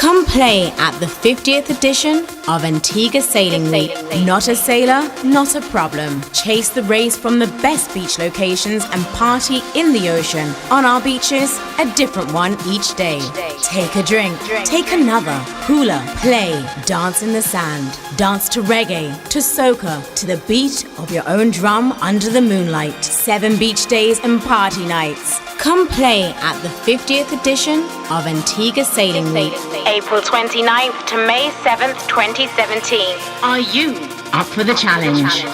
Come play at the 50th edition of Antigua Sailing Week. Not a sailor? Not a problem. Chase the race from the best beach locations and party in the ocean. On our beaches, a different one each day. Take a drink, take another, hula, play, dance in the sand. Dance to reggae, to soca, to the beat of your own drum under the moonlight. 7 beach days and party nights. Come play at the 50th edition of Antigua Sailing Week. April 29th to May 7th, 2017. Are you up for the challenge?